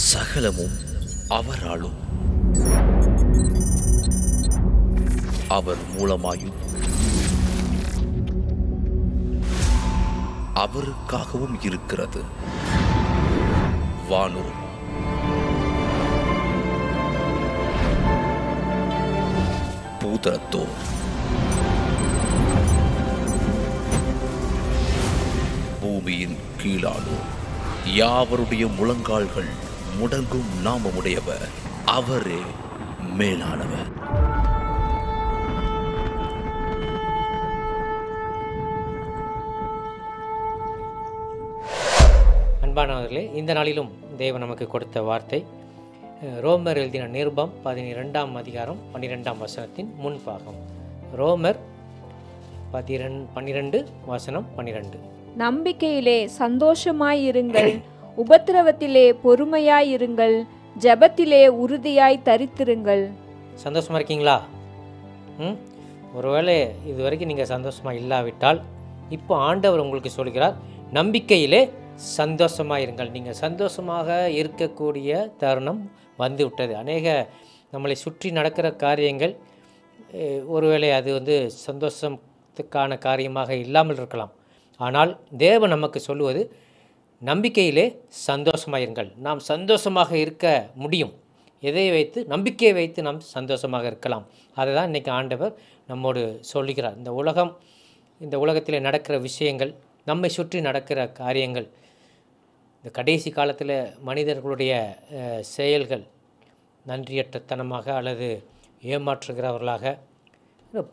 சகலமும் அவராலும் அவர் மூலமாயும் அவருக்காகவும் இருக்கிறது. வானோர் பூதரத்தோர் பூமியின் கீழானோர் யாவருடைய முழங்கால்கள் முடங்கும் நாமமுடையவர் அவரே மேலானவர். அன்பானவர்களே, இந்த நாளிலும் தேவன் நமக்கு கொடுத்த வார்த்தை ரோமர் எழுதின நிருபம் 12ஆம் அதிகாரம் 12ஆம் வசனத்தின் முன்பாகம். ரோமர் 12 வசனம் 12. நம்பிக்கையிலே சந்தோஷமாயிருங்கள், உபத்திரவத்திலே பொறுமையாயிருங்கள், ஜெபத்திலே உறுதியாய் தரித்திருங்கள். சந்தோஷமா இருக்கீங்களா? ஒருவேளை இது வரைக்கும் நீங்கள் சந்தோஷமாக இல்லாவிட்டால் இப்போ ஆண்டவர் உங்களுக்கு சொல்கிறார், நம்பிக்கையிலே சந்தோஷமாயிருங்கள். நீங்கள் சந்தோஷமாக இருக்கக்கூடிய தருணம் வந்து விட்டது. அநேக நம்மளை சுற்றி நடக்கிற காரியங்கள் ஒருவேளை அது சந்தோஷத்துக்கான காரியமாக இல்லாமல் இருக்கலாம். ஆனால் தேவன் நமக்கு சொல்லுவது, நம்பிக்கையிலே சந்தோஷமாயிருங்கள். நாம் சந்தோஷமாக இருக்க முடியும். எதை வைத்து? நம்பிக்கையை வைத்து நாம் சந்தோஷமாக இருக்கலாம். அதை தான் இன்றைக்கி ஆண்டவர் நம்மோடு சொல்லுகிறார். இந்த உலகத்தில் நடக்கிற விஷயங்கள், நம்மை சுற்றி நடக்கிற காரியங்கள், இந்த கடைசி காலத்தில் மனிதர்களுடைய செயல்கள் நன்றியற்றத்தனமாக அல்லது ஏமாற்றுகிறவர்களாக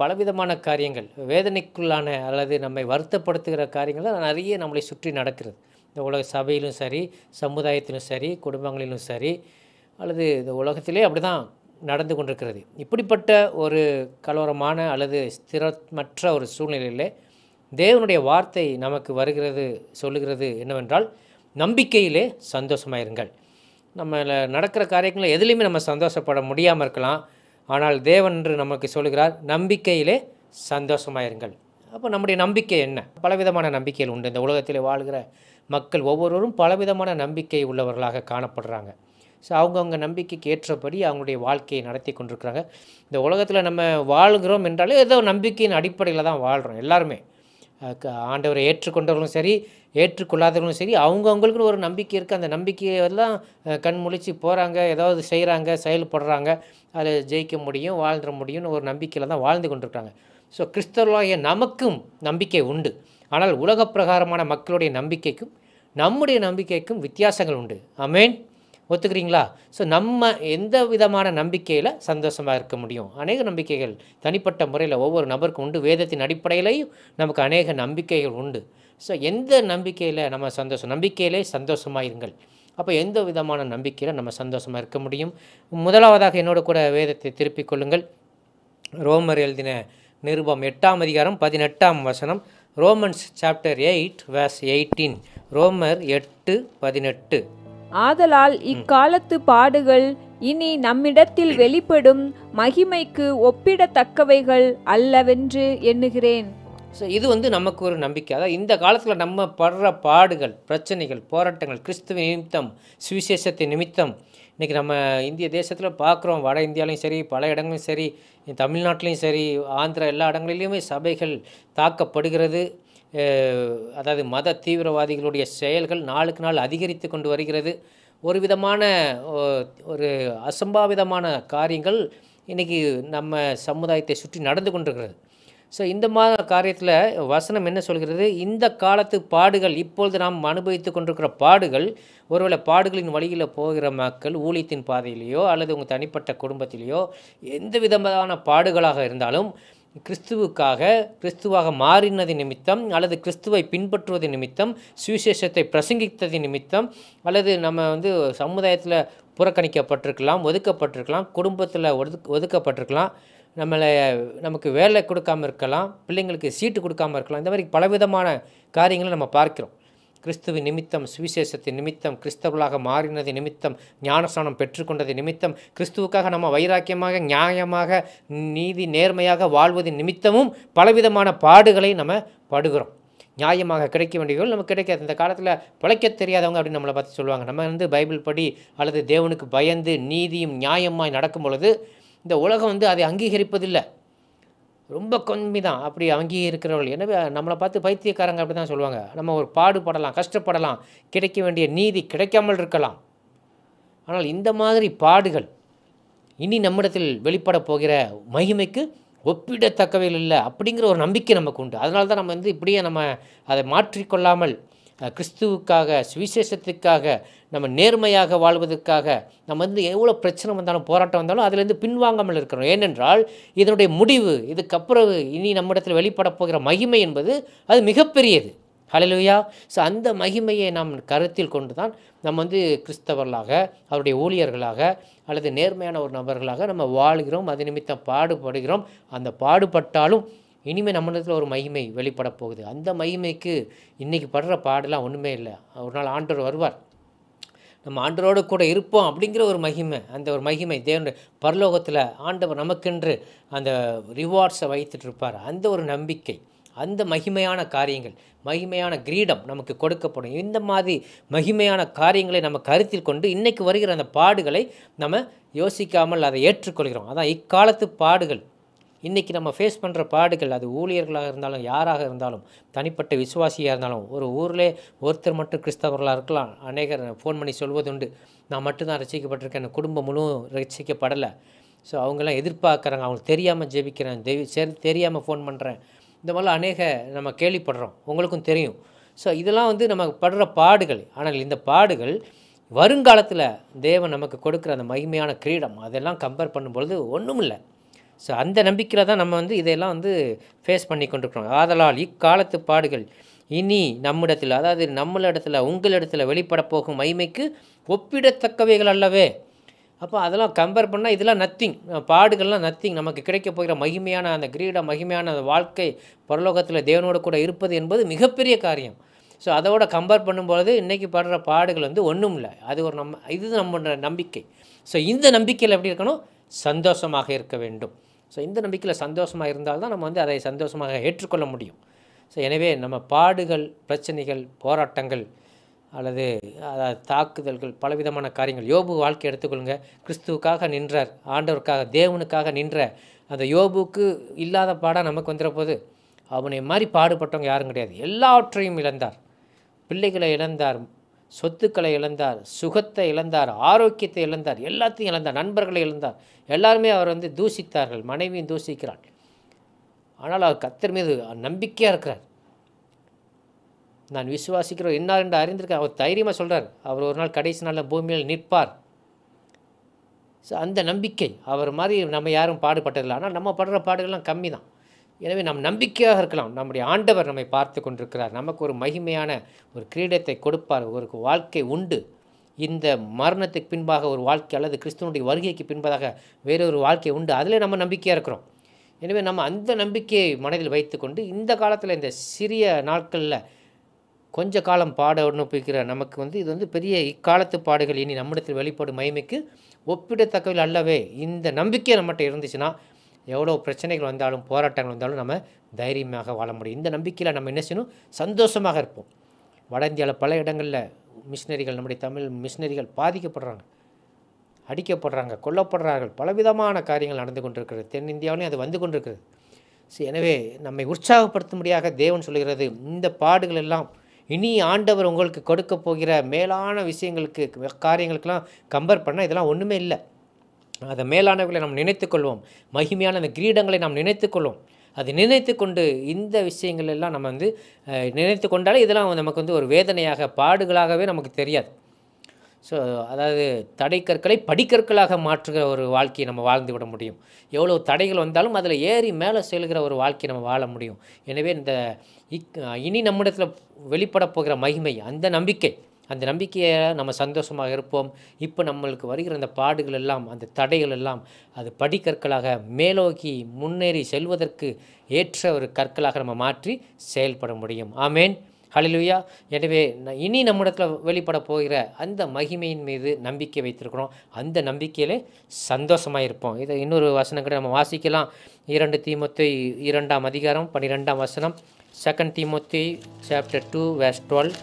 பலவிதமான காரியங்கள், வேதனைக்குள்ளான அல்லது நம்மை வருத்தப்படுத்துகிற காரியங்கள் நிறைய நம்மளை சுற்றி நடக்கிறது. இந்த உலக சபையிலும் சரி, சமுதாயத்திலும் சரி, குடும்பங்களிலும் சரி, அல்லது இந்த உலகத்திலே அப்படி தான் நடந்து கொண்டிருக்கிறது. இப்படிப்பட்ட ஒரு கலவரமான அல்லது ஸ்திரமற்ற ஒரு சூழ்நிலையிலே தேவனுடைய வார்த்தை நமக்கு சொல்லுகிறது என்னவென்றால், நம்பிக்கையிலே சந்தோஷமாயிருங்கள். நம்மள நடக்கிற காரியங்களில் எதுலேயுமே நம்ம சந்தோஷப்பட முடியாமல் இருக்கலாம். ஆனால் தேவன் என்று நமக்கு சொல்லுகிறார், நம்பிக்கையிலே சந்தோஷமாயிருங்கள். அப்போ நம்முடைய நம்பிக்கை என்ன? பலவிதமான நம்பிக்கைகள் உண்டு. இந்த உலகத்தில் வாழ்கிற மக்கள் ஒவ்வொருவரும் பலவிதமான நம்பிக்கை உள்ளவர்களாக காணப்படுறாங்க. ஸோ அவங்கவுங்க நம்பிக்கைக்கு ஏற்றபடி அவங்களுடைய வாழ்க்கையை நடத்தி கொண்டிருக்கிறாங்க. இந்த உலகத்தில் நம்ம வாழ்கிறோம் என்றாலே ஏதோ நம்பிக்கையின் அடிப்படையில் தான் வாழ்கிறோம். எல்லாருமே ஆண்டவரை ஏற்றுக்கொண்டவர்களும் சரி, ஏற்றுக்கொள்ளாதவர்களும் சரி, அவங்கவுங்களுக்குன்னு ஒரு நம்பிக்கை இருக்குது. அந்த நம்பிக்கையெல்லாம் கண் முழிச்சு போகிறாங்க, ஏதாவது செய்கிறாங்க, செயல்படுறாங்க, அதில் ஜெயிக்க முடியும், வாழ்ந்துட முடியும்னு ஒரு நம்பிக்கையில் தான் வாழ்ந்து கொண்டிருக்காங்க. ஸோ கிறிஸ்தவர்களாகிய நமக்கும் நம்பிக்கை உண்டு. ஆனால் உலக பிரகாரமான மக்களுடைய நம்பிக்கைக்கும் நம்முடைய நம்பிக்கைக்கும் வித்தியாசங்கள் உண்டு. ஆமென், ஒத்துக்கிறீங்களா? ஸோ நம்ம எந்த விதமான நம்பிக்கையில் சந்தோஷமாக இருக்க முடியும்? அநேக நம்பிக்கைகள் தனிப்பட்ட முறையில் ஒவ்வொரு நபருக்கும் உண்டு. வேதத்தின் அடிப்படையிலையும் நமக்கு அநேக நம்பிக்கைகள் உண்டு. ஸோ எந்த நம்பிக்கையில் நம்ம நம்பிக்கையிலே சந்தோஷமாக இருங்கள். அப்போ எந்த விதமான நம்பிக்கையில் நம்ம சந்தோஷமாக இருக்க முடியும்? முதலாவதாக என்னோட கூட வேதத்தை திருப்பிக் கொள்ளுங்கள். ரோமர் எழுதின நிருபம் 8ஆம் அதிகாரம் 18ஆம் வசனம். Romans chapter 8 verse 18. ரோமர் 8:18. ஆதலால் இக்காலத்து பாடுகள் இனி நம்மிடத்தில் வெளிப்படும் மகிமைக்கு ஒப்பிடத்தக்கவைகள் அல்லவென்று எண்ணுகிறேன். ஸோ இது நமக்கு ஒரு நம்பிக்கை. அதாவது இந்த காலத்தில் நம்ம படுற பாடுகள், பிரச்சனைகள், போராட்டங்கள், கிறிஸ்துவ நிமித்தம், சுவிசேஷத்தின் நிமித்தம் இன்றைக்கி நம்ம இந்திய தேசத்தில் பார்க்குறோம். வட இந்தியாவிலையும் சரி, பல இடங்களும் சரி, தமிழ்நாட்டிலையும் சரி, ஆந்திரா, எல்லா இடங்களிலுமே சபைகள் தாக்கப்படுகிறது. அதாவது மத தீவிரவாதிகளுடைய செயல்கள் நாளுக்கு நாள் அதிகரித்து கொண்டு வருகிறது. ஒரு விதமான ஒரு அசம்பாவிதமான காரியங்கள் இன்றைக்கி நம்ம சமுதாயத்தை சுற்றி நடந்து கொண்டிருக்கிறது. ஸோ இந்த மாதிரி காரியத்தில் வசனம் என்ன சொல்கிறது? இந்த காலத்து பாடுகள், இப்பொழுது நாம் அனுபவித்து கொண்டிருக்கிற பாடுகள், ஒருவேளை பாடுகளின் வழியில் போகிற மக்கள் ஊழியத்தின் பாதையிலேயோ அல்லது உங்கள் தனிப்பட்ட குடும்பத்திலேயோ எந்த விதமான பாடுகளாக இருந்தாலும் கிறிஸ்துவாக மாறினது நிமித்தம் அல்லது கிறிஸ்துவை பின்பற்றுவது நிமித்தம், சுவிசேஷத்தை பிரசங்கித்தது நிமித்தம், அல்லது நம்ம சமுதாயத்தில் புறக்கணிக்கப்பட்டிருக்கலாம், ஒதுக்கப்பட்டிருக்கலாம், குடும்பத்தில் ஒதுக்கப்பட்டிருக்கலாம், நமக்கு வேலை கொடுக்காமல் இருக்கலாம், பிள்ளைங்களுக்கு சீட்டு கொடுக்காமல் இருக்கலாம். இந்த மாதிரி பலவிதமான காரியங்களை நம்ம பார்க்கிறோம். கிறிஸ்துவின் நிமித்தம், சுவிசேஷத்தின் நிமித்தம், கிறிஸ்தவர்களாக மாறினது நிமித்தம், ஞானஸ்நானம் பெற்றுக்கொண்டது நிமித்தம், கிறிஸ்துவுக்காக நம்ம வைராக்கியமாக, நியாயமாக, நீதி நேர்மையாக வாழ்வதன் நிமித்தமும் பலவிதமான பாடுகளை நம்ம படுகிறோம். நியாயமாக கிடைக்க வேண்டியவர்கள் நமக்கு கிடைக்காது. இந்த காலத்தில் பிழைக்க தெரியாதவங்க அப்படின்னு நம்மளை பார்த்து சொல்லுவாங்க. நம்ம வந்து பைபிள் படி அல்லது தேவனுக்கு பயந்து நீதியும் நியாயமாய் நடக்கும் பொழுது இந்த உலகம் வந்து அதை அங்கீகரிப்பதில்லை, ரொம்ப கம்மி தான் அப்படி அங்கீகரிக்கிறவர்கள். எனவே நம்மளை பார்த்து பைத்தியக்காரங்க அப்படி தான் சொல்லுவாங்க. நம்ம ஒரு பாடுபடலாம், கஷ்டப்படலாம், கிடைக்க வேண்டிய நீதி கிடைக்காமல் இருக்கலாம். ஆனால் இந்த மாதிரி பாடுகள் இனி நம்மிடத்தில் வெளிப்பட போகிற மகிமைக்கு ஒப்பிடத்தக்கவையில் இல்லை அப்படிங்கிற ஒரு நம்பிக்கை நமக்கு உண்டு. அதனால தான் நம்ம வந்து இப்படியே நம்ம அதை மாற்றிக்கொள்ளாமல் கிறிஸ்துவுக்காக சுவிசேஷத்துக்காக நம்ம நேர்மையாக வாழ்வதற்காக நம்ம வந்து எவ்வளோ பிரச்சனை வந்தாலும் போராட்டம் வந்தாலும் அதிலேருந்து பின்வாங்காமல் இருக்கிறோம். ஏனென்றால் இதனுடைய முடிவு, இதுக்கப்புறம் இனி நம்மிடத்தில் வெளிப்பட போகிற மகிமை என்பது அது மிகப்பெரியது. ஹல்லேலூயா. ஸோ அந்த மகிமையை நாம் கருத்தில் கொண்டு தான் நம்ம வந்து கிறிஸ்தவர்களாக, அவருடைய ஊழியர்களாக அல்லது நேர்மையான ஒரு நபர்களாக நம்ம வாழ்கிறோம். அது நிமித்தம் பாடுபடுகிறோம். அந்த பாடுபட்டாலும் இனிமேல் நம்மளிடத்தில் ஒரு மகிமை வெளிப்பட போகுது. அந்த மகிமைக்கு இன்றைக்கி படுற பாடெல்லாம் ஒன்றுமே இல்லை. ஒரு நாள் ஆண்டவர் வருவார், நம்ம ஆண்டவரோடு கூட இருப்போம் அப்படிங்கிற ஒரு மகிமை, அந்த ஒரு மகிமை தேவனுடைய பரலோகத்தில் ஆண்டவர் நமக்கென்று அந்த ரிவார்ட்ஸை வைத்துட்டு இருப்பார். அந்த ஒரு நம்பிக்கை, அந்த மகிமையான காரியங்கள், மகிமையான கிரீடம் நமக்கு கொடுக்கப்படும். இந்த மாதிரி மகிமையான காரியங்களை நம்ம கருத்தில் கொண்டு இன்றைக்கு வருகிற அந்த பாடுகளை நம்ம யோசிக்காமல் அதை ஏற்றுக்கொள்கிறோம். அதான் இக்காலத்து பாடுகள். இன்றைக்கி நம்ம ஃபேஸ் பண்ணுற பாடுகள், அது ஊழியர்களாக இருந்தாலும் யாராக இருந்தாலும், தனிப்பட்ட விசுவாசியாக இருந்தாலும், ஒரு ஊரில் ஒருத்தர் மட்டும் கிறிஸ்தவர்களாக இருக்கலாம். அநேகர் ஃபோன் பண்ணி சொல்வதுண்டு, நான் மட்டும்தான் ரசிக்கப்பட்டிருக்கேன், என் குடும்பம் முழுவதும் ரசிக்கப்படலை. ஸோ அவங்கெல்லாம் எதிர்பார்க்குறாங்க, அவங்களுக்கு தெரியாமல் ஜெபிக்கிறேன், தெரியாமல் ஃபோன் பண்ணுறேன். இந்த மாதிரிலாம் அநேக நம்ம கேள்விப்படுறோம், உங்களுக்கும் தெரியும். ஸோ இதெல்லாம் வந்து நம்ம படுற பாடுகள். ஆனால் இந்த பாடுகள் வருங்காலத்தில் தேவன் நமக்கு கொடுக்குற அந்த மகிமையான கிரீடம், அதெல்லாம் கம்பேர் பண்ணும்பொழுது ஒன்றும் இல்லை. ஸோ அந்த நம்பிக்கையில் தான் நம்ம வந்து இதையெல்லாம் வந்து ஃபேஸ் பண்ணி கொண்டிருக்கிறோம். ஆதலால் இக்காலத்து பாடுகள் இனி நம்மிடத்தில், அதாவது நம்மளிடத்தில் உங்களிடத்தில் வெளிப்பட போகும் மகிமைக்கு ஒப்பிடத்தக்கவைகள் அல்லவே. அப்போ அதெல்லாம் கம்பேர் பண்ணால் இதெல்லாம் நத்திங், பாடுகள்லாம் நத்திங். நமக்கு கிடைக்க போகிற மகிமையான அந்த கிரீடம், மகிமையான அந்த வாழ்க்கை, பரலோகத்தில் தேவனோடு கூட இருப்பது என்பது மிகப்பெரிய காரியம். ஸோ அதோட கம்பேர் பண்ணும்பொழுது இன்றைக்கி படுற பாடுகள் வந்து ஒன்றும் இல்லை. அது ஒரு இது நம்ம நம்பிக்கை. ஸோ இந்த நம்பிக்கையில் எப்படி இருக்கணும்? சந்தோஷமாக இருக்க வேண்டும். ஸோ இந்த நம்பிக்கையில் சந்தோஷமாக இருந்தால்தான் நம்ம வந்து அதை சந்தோஷமாக ஏற்றுக்கொள்ள முடியும். ஸோ எனவே நம்ம பாடுகள், பிரச்சனைகள், போராட்டங்கள் அல்லது தாக்குதல்கள், பலவிதமான காரியங்கள், யோபு வாழ்க்கை எடுத்துக்கொள்ளுங்க. கிறிஸ்துவுக்காக நின்றார், ஆண்டவருக்காக, தேவனுக்காக நின்ற அந்த யோபுக்கு இல்லாத பாடாக நமக்கு வந்துட போது. அவனை மாதிரி பாடுபட்டவங்க யாரும் கிடையாது. எல்லாவற்றையும் இழந்தார், பிள்ளைகளை இழந்தார், சொத்துக்களை இழந்தார், சுகத்தை இழந்தார், ஆரோக்கியத்தை இழந்தார், எல்லாத்தையும் இழந்தார், நண்பர்களை இழந்தார். எல்லாருமே அவர் வந்து தூசித்தார்கள், மனைவியும் தூசிக்கிறார். ஆனால் அவர் கர்த்தர் மீது நம்பிக்கையாக இருக்கிறார். நான் விசுவாசிக்கிறோம் என்னார் என்று அறிந்திருக்கேன். அவர் தைரியமாக சொல்கிறார், அவர் ஒரு நாள் கடைசி நாளில் பூமியில் நிற்பார். ஸோ அந்த நம்பிக்கை, அவர் மாதிரி நம்ம யாரும் பாடுபட்டதில்லை. ஆனால் நம்ம படுற பாடுகள்லாம் கம்மி தான். எனவே நம் நம்பிக்கையாக இருக்கலாம். நம்முடைய ஆண்டவர் நம்மை பார்த்து கொண்டிருக்கிறார். நமக்கு ஒரு மகிமையான ஒரு கிரீடத்தை கொடுப்பார். ஒரு வாழ்க்கை உண்டு. இந்த மரணத்துக்கு பின்பாக ஒரு வாழ்க்கை, அல்லது கிறிஸ்துவனுடைய வருகைக்கு பின்பதாக வேறொரு வாழ்க்கை உண்டு. அதில் நம்ம நம்பிக்கையாக இருக்கிறோம். எனவே நம்ம அந்த நம்பிக்கையை மனதில் வைத்துக்கொண்டு இந்த காலத்தில், இந்த சிறிய நாட்களில் கொஞ்ச காலம் பாட அனுப்பிக்கிற நமக்கு வந்து இது வந்து பெரிய இக்காலத்து பாடுகள் இனி நம்மிடத்தில் வெளிப்படும் மகிமைக்கு ஒப்பிடத்தக்கவில் அல்லவே. இந்த நம்பிக்கை நம்மகிட்ட இருந்துச்சுன்னா எவ்வளோ பிரச்சனைகள் வந்தாலும், போராட்டங்கள் வந்தாலும் நம்ம தைரியமாக வாழ முடியும். இந்த நம்பிக்கையில் நம்ம என்ன செய்யணும்? சந்தோஷமாக இருப்போம். வட இந்தியாவில் பல இடங்களில் மிஷினரிகள், நம்முடைய தமிழ் மிஷினரிகள் பாதிக்கப்படுறாங்க, அடிக்கப்படுறாங்க, கொல்லப்படுறார்கள். பலவிதமான காரியங்கள் நடந்து கொண்டிருக்கிறது. தென்னிந்தியாவிலையும் அது வந்து கொண்டிருக்கிறது. எனவே நம்மை உற்சாகப்படுத்தும்படியாக தேவன் சொல்கிறது, இந்த பாடுகள் எல்லாம் இனி ஆண்டவர் உங்களுக்கு கொடுக்க போகிற மேலான விஷயங்களுக்கு, காரியங்களுக்கெல்லாம் கம்பேர் பண்ணால் இதெல்லாம் ஒன்றுமே இல்லை. அதை மேலானவர்களை நாம் நினைத்துக்கொள்வோம். மகிமையான அந்த கிரீடங்களை நாம் நினைத்துக்கொள்வோம். அது நினைத்து கொண்டு இந்த விஷயங்கள் எல்லாம் நம்ம வந்து நினைத்து கொண்டாலே இதெல்லாம் நமக்கு வந்து ஒரு வேதனையாக, பாடுகளாகவே நமக்கு தெரியாது. ஸோ அதாவது தடைக்கற்களை படிக்கற்களாக மாற்றுகிற ஒரு வாழ்க்கையை நம்ம வாழ்ந்து விட முடியும். எவ்வளோ தடைகள் வந்தாலும் அதில் ஏறி மேலே செல்கிற ஒரு வாழ்க்கையை நம்ம வாழ முடியும். எனவே இந்த இனி நம்மிடத்தில் வெளிப்பட போகிற மகிமை, அந்த நம்பிக்கையை நம்ம சந்தோஷமாக இருப்போம். இப்போ நம்மளுக்கு வருகிற அந்த பாடுகள் எல்லாம், அந்த தடைகள் எல்லாம், அது படிக்கற்களாக மேலோக்கி முன்னேறி செல்வதற்கு ஏற்ற ஒரு கற்களாக நம்ம மாற்றி செயல்பட முடியும். ஆமேன், ஹல்லேலூயா. எனவே இனி நம்மிடத்தில் வெளிப்பட போகிற அந்த மகிமையின் மீது நம்பிக்கை வைத்திருக்கிறோம். அந்த நம்பிக்கையிலே சந்தோஷமாக இருப்போம். இதை இன்னொரு வசனம் கூட நம்ம வாசிக்கலாம். 2 தீமோத்தேயு 2 அதிகாரம் 12 வசனம். 2 Timothy chapter 2 verse 12.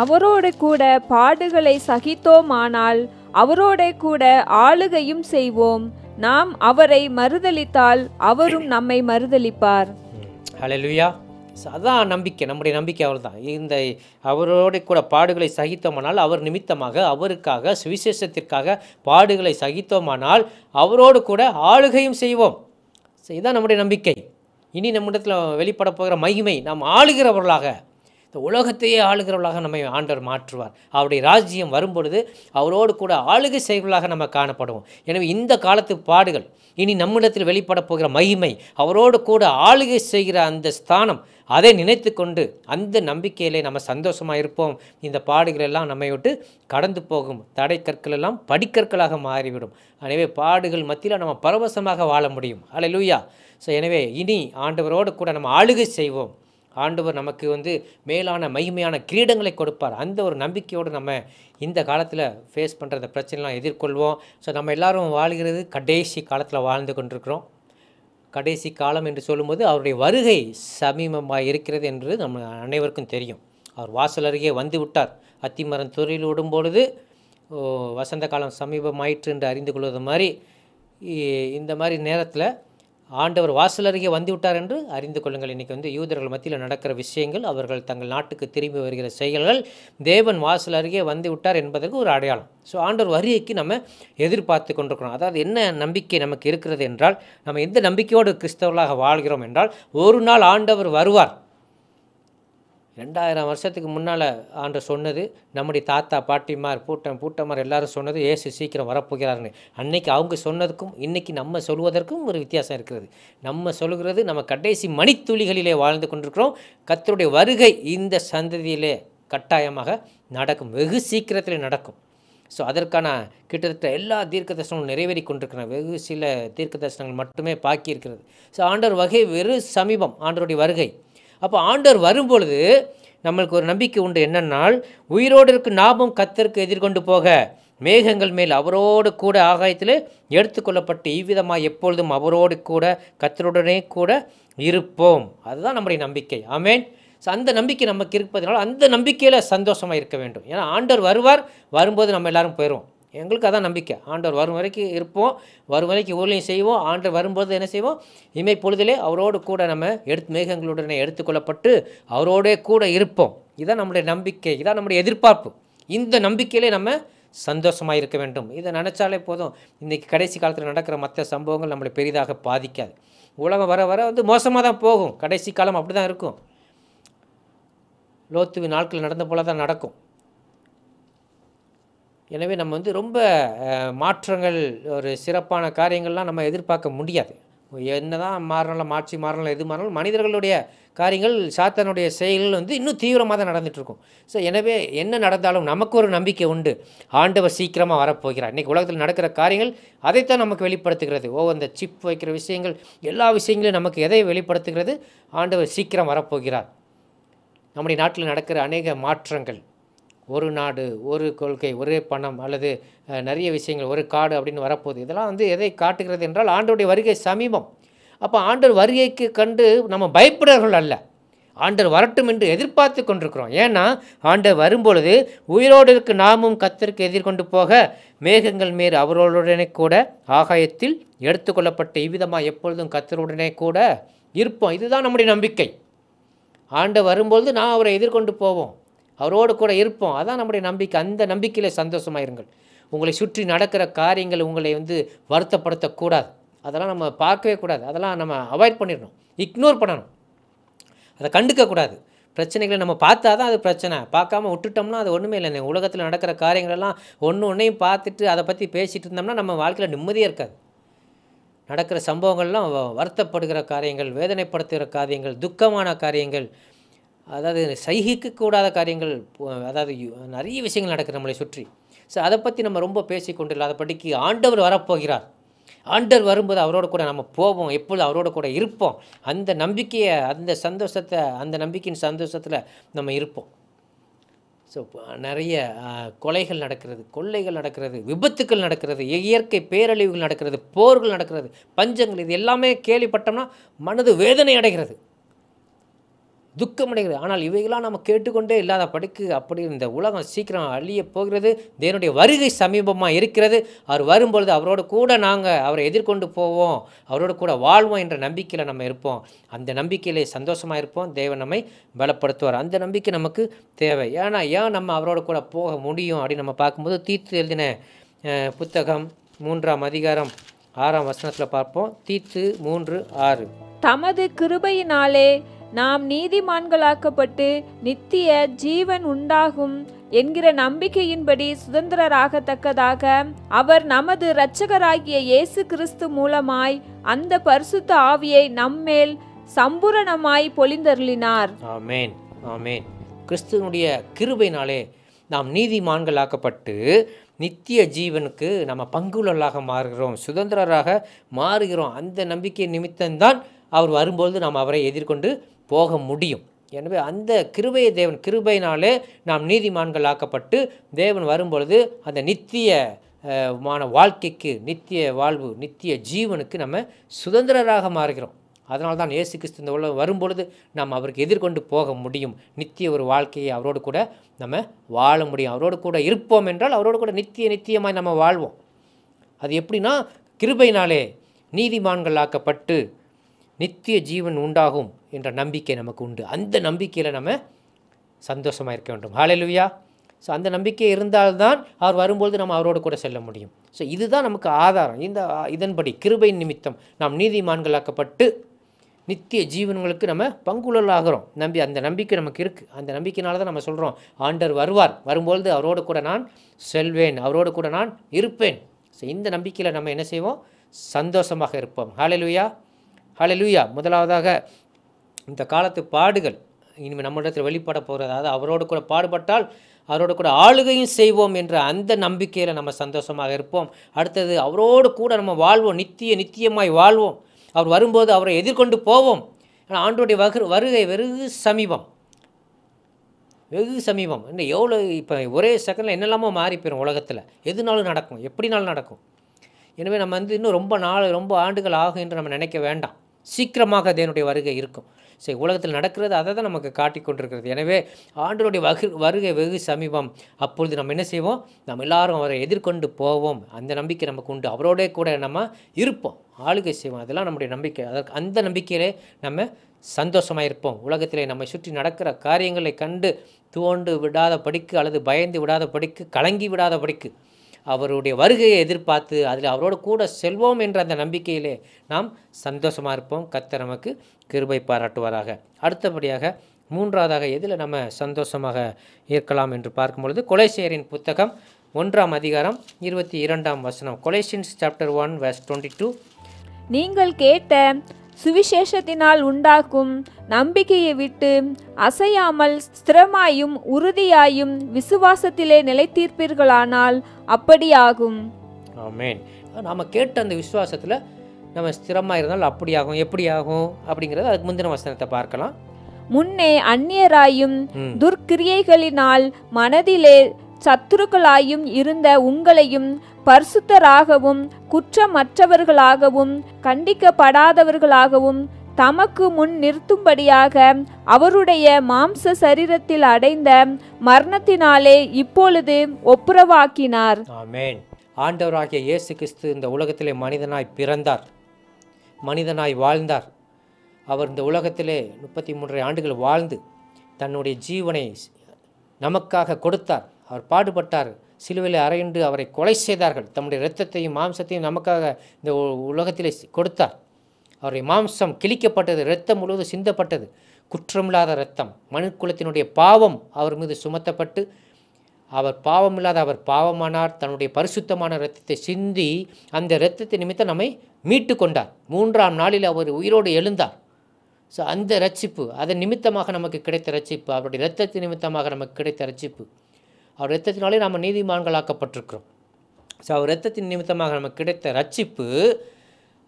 அவரோடு கூட பாடுகளை சகித்தோமானால் அவரோட கூட ஆளுகையும் செய்வோம். நாம் அவரை மறுதலித்தால் அவரும் நம்மை மறுதலிப்பார். ஹல்லேலூயா. அதான் நம்பிக்கை, நம்முடைய நம்பிக்கை அவர் தான். இந்த அவரோடு கூட பாடுகளை சகித்தோமானால், அவர் நிமித்தமாக அவருக்காக சுவிசேஷத்திற்காக பாடுகளை சகித்தோமானால் அவரோடு கூட ஆளுகையும் செய்வோம். இதுதான் நம்முடைய நம்பிக்கை. இனி நம்மிடத்தில் வெளிப்பட போகிற மகிமை, நாம் ஆளுகிறவர்களாக, இந்த உலகத்தையே ஆளுகிறவர்களாக நம்மை ஆண்டவர் மாற்றுவார். அவருடைய ராஜ்யம் வரும்பொழுது அவரோடு கூட ஆளுகை செய்வர்களாக நம்ம காணப்படுவோம். எனவே இந்த காலத்து பாடுகள், இனி நம்மிடத்தில் வெளிப்பட போகிற மகிமை, அவரோடு கூட ஆளுகை செய்கிற அந்த ஸ்தானம், அதை நினைத்து கொண்டு அந்த நம்பிக்கையிலே நம்ம சந்தோஷமாக இருப்போம். இந்த பாடுகள் எல்லாம் நம்மை விட்டு கடந்து போகும். தடை கற்கள் எல்லாம் படிக்கற்களாக மாறிவிடும். எனவே பாடுகள் மத்தியில் நம்ம பரவசமாக வாழ முடியும். ஹல்லேலூயா. எனவே இனி ஆண்டவரோடு கூட நம்ம ஆளுகை செய்வோம். ஆண்டவர் நமக்கு மேலான மகிமையான கிரீடங்களை கொடுப்பார். அந்த ஒரு நம்பிக்கையோடு நம்ம இந்த காலத்தில் ஃபேஸ் பண்ணுற அந்த பிரச்சனைலாம் எதிர்கொள்வோம். நம்ம எல்லாரும் வாழ்கிறது கடைசி காலத்தில் வாழ்ந்து கொண்டிருக்கிறோம். கடைசி காலம் என்று சொல்லும்போது அவருடைய வருகை சமீபமாக இருக்கிறது என்று நம்ம அனைவருக்கும் தெரியும். அவர் வாசல் அருகே வந்து விட்டார். அத்திமரம் துறையில் விடும் பொழுது வசந்த காலம் சமீபமாயிற்று என்று அறிந்து கொள்வது மாதிரி, இந்த மாதிரி நேரத்தில் ஆண்டவர் வாசல் அருகே வந்து விட்டார் என்று அறிந்து கொள்ளுங்கள். இன்றைக்கி யூதர்கள் மத்தியில் நடக்கிற விஷயங்கள், அவர்கள் தங்கள் நாட்டுக்கு திரும்பி வருகிற செயல்கள், தேவன் வாசல் அருகே வந்து விட்டார் என்பதற்கு ஒரு அடையாளம். ஆண்டவர் வருகைக்கு நம்ம எதிர்பார்த்து கொண்டிருக்கிறோம். அதாவது என்ன நம்பிக்கை நமக்கு இருக்கிறது என்றால், நம்ம எந்த நம்பிக்கையோடு கிறிஸ்தவர்களாக வாழ்கிறோம் என்றால், ஒரு நாள் ஆண்டவர் வருவார். 2000 வருஷத்துக்கு முன்னால் ஆண்டவர் சொன்னது, நம்முடைய தாத்தா பாட்டிமார் பூட்டமார் எல்லாரும் சொன்னது, இயேசு சீக்கிரம் வரப்போகிறாருன்னு. அன்னைக்கு அவங்க சொன்னதுக்கும் இன்றைக்கி நம்ம சொல்வதற்கும் ஒரு வித்தியாசம் இருக்கிறது. நம்ம சொல்கிறது நம்ம கடைசி மணித்துளிகளிலே வாழ்ந்து கொண்டிருக்கிறோம். கர்த்தருடைய வருகை இந்த சந்ததியிலே கட்டாயமாக நடக்கும், வெகு சீக்கிரத்தில் நடக்கும். அதற்கான கிட்டத்தட்ட எல்லா தீர்க்க தரிசனங்களும் நிறைவேறி கொண்டிருக்கிறோம். வெகு சில தீர்க்க தரிசனங்கள் மட்டுமே பாக்கி இருக்கிறது. ஆண்டவர் வகை வெறு சமீபம், ஆண்டவருடைய வருகை. அப்போ ஆண்டவர் வரும்பொழுது நம்மளுக்கு ஒரு நம்பிக்கை உண்டு. என்னென்னால், உயிரோடு இருக்கு நாமும் கர்த்தருக்கு எதிர்கொண்டு போக மேகங்கள் மேல் அவரோடு கூட ஆகாயத்தில் எடுத்துக்கொள்ளப்பட்டு இவ்விதமாக எப்பொழுதும் அவரோடு கூட கர்த்தருடனே கூட இருப்போம். அதுதான் நம்முடைய நம்பிக்கை. ஆமேன். அந்த நம்பிக்கை நமக்கு இருப்பதனால அந்த நம்பிக்கையில் சந்தோஷமாக இருக்க வேண்டும். ஏன்னா ஆண்டவர் வருவார், வரும்போது நம்ம எல்லாரும் போயிடுவோம். எங்களுக்கு அதான் நம்பிக்கை. ஆண்டவர் வரும் வரைக்கும் இருப்போம், வரும் வரைக்கும் ஊழியம் செய்வோம். ஆண்டவர் வரும்போது என்ன செய்வோம்? இமை பொழுதிலே அவரோடு கூட நம்ம மேகங்களுடனே எடுத்துக்கொள்ளப்பட்டு அவரோடே கூட இருப்போம். இதுதான் நம்முடைய நம்பிக்கை, இதான் நம்முடைய எதிர்பார்ப்பு. இந்த நம்பிக்கையிலே நம்ம சந்தோஷமாக இருக்க வேண்டும். இதை நினச்சாலே போதும். இன்றைக்கி கடைசி காலத்தில் நடக்கிற மற்ற சம்பவங்கள் நம்மளை பெரிதாக பாதிக்காது. உலகம் வர வர மோசமாக தான் போகும். கடைசி காலம் அப்படி தான் இருக்கும். லோத்துவின் நாட்கள் நடந்த போல தான் நடக்கும். எனவே நம்ம ரொம்ப மாற்றங்கள், ஒரு சிறப்பான காரியங்கள்லாம் நம்ம எதிர்பார்க்க முடியாது. என்ன தான் மாறலாம், மாற்றி மாறலாம், எது மாறலாம், மனிதர்களுடைய காரியங்கள், சாத்தானுடைய செயல்கள் இன்னும் தீவிரமாக தான் நடந்துகிட்ருக்கும். எனவே என்ன நடந்தாலும் நமக்கு ஒரு நம்பிக்கை உண்டு. ஆண்டவர் சீக்கிரமாக வரப்போகிறார். இன்றைக்கி உலகத்தில் நடக்கிற காரியங்கள் அதைத்தான் நமக்கு வெளிப்படுத்துகிறது. அந்த சிப் வைக்கிற விஷயங்கள், எல்லா விஷயங்களையும் நமக்கு எதை வெளிப்படுத்துகிறது? ஆண்டவர் சீக்கிரம் வரப்போகிறார். நம்முடைய நாட்டில் நடக்கிற அநேக மாற்றங்கள், ஒரு நாடு, ஒரு கொள்கை, ஒரே பணம், அல்லது நிறைய விஷயங்கள், ஒரு காடு அப்படின்னு வரப்போகுது. இதெல்லாம் எதை காட்டுகிறது என்றால் ஆண்டவருடைய வருகை சமீபம். அப்போ ஆண்டவர் வருகைக்கு கண்டு நம்ம பயப்படுறவர்கள் அல்ல, ஆண்டவர் வரட்டும் என்று எதிர்பார்த்து கொண்டிருக்கிறோம். ஏன்னா ஆண்டவர் வரும்பொழுது உயிரோடு இருக்கு நாமும் கர்த்தருக்கு எதிர்கொண்டு போக மேகங்கள் மேல் அவர்களுடனே கூட ஆகாயத்தில் எடுத்துக்கொள்ளப்பட்ட இவ்விதமாக எப்பொழுதும் கர்த்தருடனே கூட இருப்போம். இதுதான் நம்முடைய நம்பிக்கை. ஆண்டவர் வரும்பொழுது நான் அவரை எதிர்கொண்டு போவோம், அவரோடு கூட இருப்போம். அதான் நம்முடைய நம்பிக்கை. அந்த நம்பிக்கையில் சந்தோஷமாக இருங்கள். உங்களை சுற்றி நடக்கிற காரியங்கள் உங்களை வருத்தப்படுத்தக்கூடாது. அதெல்லாம் நம்ம பார்க்கவே கூடாது. அதெல்லாம் நம்ம அவாய்ட் பண்ணிடணும், இக்னோர் பண்ணணும், அதை கண்டுக்கக்கூடாது. பிரச்சனைகளை நம்ம பார்த்தா தான் அது பிரச்சனை. பார்க்காம விட்டுட்டோம்னா அது ஒன்றுமே இல்லை. உலகத்தில் நடக்கிற காரியங்களெல்லாம் ஒன்றையும் பார்த்துட்டு அதை பற்றி பேசிகிட்டு இருந்தோம்னா நம்ம வாழ்க்கையில் நிம்மதியாக இருக்காது. நடக்கிற சம்பவங்கள்லாம் வருத்தப்படுகிற காரியங்கள், வேதனைப்படுத்துகிற காரியங்கள், துக்கமான காரியங்கள், அதாவது சகிக்கக்கூடாத காரியங்கள், அதாவது நிறைய விஷயங்கள் நடக்குது நம்மளை சுற்றி. அதை பற்றி நம்ம ரொம்ப பேசி கொண்டு இல்லாத படிக்கு ஆண்டவர் வரப்போகிறார். ஆண்டவர் வரும்போது அவரோட கூட நம்ம போவோம், எப்பொழுது அவரோட கூட இருப்போம். அந்த நம்பிக்கையை, அந்த சந்தோஷத்தை, அந்த நம்பிக்கையின் சந்தோஷத்தில் நம்ம இருப்போம். நிறைய கொலைகள் நடக்கிறது, கொள்ளைகள் நடக்கிறது, விபத்துக்கள் நடக்கிறது, இயற்கை பேரழிவுகள் நடக்கிறது, போர்கள் நடக்கிறது, பஞ்சங்கள், இது எல்லாமே கேள்விப்பட்டோம்னா மனது வேதனை அடைகிறது. துக்கமடைகிறது. ஆனால் இவைகளாம் நம்ம கேட்டுக்கொண்டே இல்லாத படிக்கு அப்படி இந்த உலகம் சீக்கிரம் அழிய போகிறது, தேவனுடைய வருகை சமீபமாக இருக்கிறது, அவர் வரும்பொழுது அவரோடு கூட நாங்கள் அவரை எதிர்கொண்டு போவோம், அவரோடு கூட வாழ்வோம் என்ற நம்பிக்கையில் நம்ம இருப்போம். அந்த நம்பிக்கையிலே சந்தோஷமாக இருப்போம். தேவன் நம்மை பலப்படுத்துவார். அந்த நம்பிக்கை நமக்கு தேவை. ஏன் நம்ம அவரோடு கூட போக முடியும் அப்படின்னு நம்ம பார்க்கும்போது தீத்து எழுதின புத்தகம் 3ஆம் அதிகாரம் 6ஆம் வசனத்தில் பார்ப்போம். தீத்து 3:6. தமது கிருபையினாலே நாம் நீதிமான்களாக்கப்பட்டு நித்திய ஜீவன் உண்டாகும் என்கிற நம்பிக்கையின்படி சுதந்திரராகத்தக்கதாக அவர் நமது இரட்சகராகிய இயேசு கிறிஸ்து மூலமாய் அந்த பரிசுத்த ஆவியை நம்மேல் சம்பூரணமாய் பொழிந்தருளினார். ஆமேன், ஆமேன். கிறிஸ்துவனுடைய கிருபையினாலே நாம் நீதிமான்களாக்கப்பட்டு நித்திய ஜீவனுக்கு நம்ம பங்குள்ளவர்களாக மாறுகிறோம், சுதந்திரராக மாறுகிறோம். அந்த நம்பிக்கை நிமித்தம்தான் அவர் வரும்பொழுது நாம் அவரை எதிர்கொண்டு போக முடியும். எனவே அந்த கிருபையை தேவன் கிருபையினாலே நாம் நீதிமான்கள் ஆக்கப்பட்டு தேவன் வரும்பொழுது அந்த நித்திய வாழ்க்கைக்கு, நித்திய வாழ்வு, நித்திய ஜீவனுக்கு நம்ம சுதந்திரராக மாறுகிறோம். அதனால தான் இயேசு கிறிஸ்து இந்த உலகம் வரும்பொழுது நாம் அவருக்கு எதிர்கொண்டு போக முடியும். நித்திய ஒரு வாழ்க்கையை அவரோடு கூட நம்ம வாழ முடியும். அவரோடு கூட இருப்போம் என்றால் அவரோடு கூட நித்தியமாய் நம்ம வாழ்வோம். அது எப்படின்னா, கிருபையினாலே நீதிமான்கள் ஆக்கப்பட்டு நித்திய ஜீவன் உண்டாகும் என்ற நம்பிக்கை நமக்கு உண்டு. அந்த நம்பிக்கையில் நம்ம சந்தோஷமாக இருக்க வேண்டும். ஹல்லேலூயா. ஸோ அந்த நம்பிக்கை இருந்தால்தான் அவர் வரும்பொழுது நம்ம அவரோடு கூட செல்ல முடியும். ஸோ இதுதான் நமக்கு ஆதாரம். இதன்படி கிருபை நிமித்தம் நாம் நீதிமான்களாக்கப்பட்டு நித்திய ஜீவன்களுக்கு நம்ம பங்குள்ளவர்களாகிறோம். அந்த நம்பிக்கை நமக்கு இருக்குது. அந்த நம்பிக்கையினால தான் நம்ம சொல்கிறோம், ஆண்டவர் வருவார், வரும்பொழுது அவரோடு கூட நான் செல்வேன், அவரோடு கூட நான் இருப்பேன். ஸோ இந்த நம்பிக்கையில் நம்ம என்ன செய்வோம்? சந்தோஷமாக இருப்போம். ஹல்லேலூயா, ஹல்லேலூயா. முதலாவதாக இந்த காலத்து பாடுகள் இனிமேல் நம்மிடத்தில் வெளிப்பட போகிறது. அதாவது அவரோடு கூட பாடுபட்டால் அவரோடு கூட ஆளுகையும் செய்வோம் என்ற அந்த நம்பிக்கையில் நம்ம சந்தோஷமாக இருப்போம். அடுத்தது அவரோடு கூட நம்ம வாழ்வோம், நித்தியமாய் வாழ்வோம். அவர் வரும்போது அவரை எதிர்கொண்டு போவோம். ஆனால் ஆண்டோடைய வருகை வெகு சமீபம். இன்னும் எவ்வளோ இப்போ ஒரே செகண்டில் என்னெல்லாமோ மாறி போயிடும் உலகத்தில். எதுனாலும் நடக்கும், எப்படினாலும் நடக்கும். எனவே நம்ம இன்னும் ரொம்ப ஆண்டுகள் ஆகும் என்று நம்ம நினைக்க வேண்டாம். சீக்கிரமாக தேவனுடைய வருகை இருக்கும். சரி, உலகத்தில் நடக்கிறது அதை தான் நமக்கு காட்டி கொண்டிருக்கிறது. எனவே ஆண்டவருடைய வருகை வெகு சமீபம். அப்பொழுது நம்ம என்ன செய்வோம்? நம்ம எல்லாரும் அவரை எதிர்கொண்டு போவோம். அந்த நம்பிக்கை நமக்கு உண்டு. அவரோட கூட நம்ம இருப்போம், ஆளுகை செய்வோம். அதெல்லாம் நம்முடைய நம்பிக்கை. அதற்கு அந்த நம்பிக்கையிலே நம்ம சந்தோஷமாக இருப்போம். உலகத்திலே நம்மை சுற்றி நடக்கிற காரியங்களை கண்டு துவண்டு விடாத படிக்கு அல்லது பயந்து விடாத படிக்கு, கலங்கி விடாத படிக்கு அவருடைய வருகையை எதிர்பார்த்து அதில் அவரோடு கூட செல்வோம் என்ற அந்த நம்பிக்கையிலே நாம் சந்தோஷமாக இருப்போம். கர்த்தர் நமக்கு கிருபை பாராட்டுவாராக. அடுத்தபடியாக மூன்றாவதாக எதில் நம்ம சந்தோஷமாக இருக்கலாம் என்று பார்க்கும் பொழுது கொலேசியரின் புத்தகம் 1ஆம் அதிகாரம் 22ஆம் வசனம். கொலேசியன்ஸ் சாப்டர் 1 verse 22. நீங்கள் கேட்ட சுவிசேஷத்தினால் உண்டாக்கும் நம்பிக்கையை விட்டு அசையாமல் ஸ்திரமாயும் உறுதியாயும் விசுவாசத்திலே நிலைத்தீர்ப்பீர்களானால் அப்படியாகும். ஆமென். நாம் கேட்ட அந்த விசுவாசத்தில் நம்ம ஸ்திரமாக இருந்தால் அப்படியாகும். எப்படி ஆகும் அப்படிங்கிறது அதுக்கு முந்தின வசனத்தை பார்க்கலாம். முன்னே அந்நியராயும் துர்க்கிரியைகளினால் மனதிலே சத்துருக்களாயும் இருந்த உங்களையும் பரிசுத்தராகவும் குற்றமற்றவர்களாகவும் கண்டிக்கப்படாதவர்களாகவும் தமக்கு முன் நிறுத்தும்படியாக அவருடைய மாம்ச சரீரத்தில் அடைந்த மரணத்தினாலே இப்பொழுது ஒப்புரவாக்கினார். ஆமென். ஆண்டவராகிய இயேசு கிறிஸ்து இந்த உலகத்திலே மனிதனாய் பிறந்தார், மனிதனாய் வாழ்ந்தார். அவர் இந்த உலகத்திலே 33 ஆண்டுகள் வாழ்ந்து தன்னுடைய ஜீவனை நமக்காக கொடுத்தார். அவர் பாடுபட்டார், சிலுவையில் அறையுண்டு அவரை கொலை செய்தார்கள். தம்முடைய இரத்தத்தையும் மாம்சத்தையும் நமக்காக இந்த உலகத்திலே கொடுத்தார். அவருடைய மாம்சம் கிழிக்கப்பட்டது, இரத்தம் முழுவதும் சிந்தப்பட்டது. குற்றமில்லாத இரத்தம், மனுக்குலத்தினுடைய பாவம் அவர் மீது சுமத்தப்பட்டு அவர் பாவமில்லாத அவர் பாவமானார். தன்னுடைய பரிசுத்தமான இரத்தத்தை சிந்தி அந்த இரத்தத்தை நிமித்தம் நம்மை மீட்டு கொண்டார். 3ஆம் நாளில் அவர் உயிரோடு எழுந்தார். ஸோ அந்த ரட்சிப்பு, அதன் நிமித்தமாக நமக்கு கிடைத்த ரட்சிப்பு, அவருடைய இரத்தத்தின் நிமித்தமாக நமக்கு கிடைத்த ரட்சிப்பு. அவர் இரத்தத்தினாலே நாம் நீதிமான்களாக்கப்பட்டிருக்கிறோம். ஸோ அவர் இரத்தத்தின் நிமித்தமாக நமக்கு கிடைத்த ரட்சிப்பு,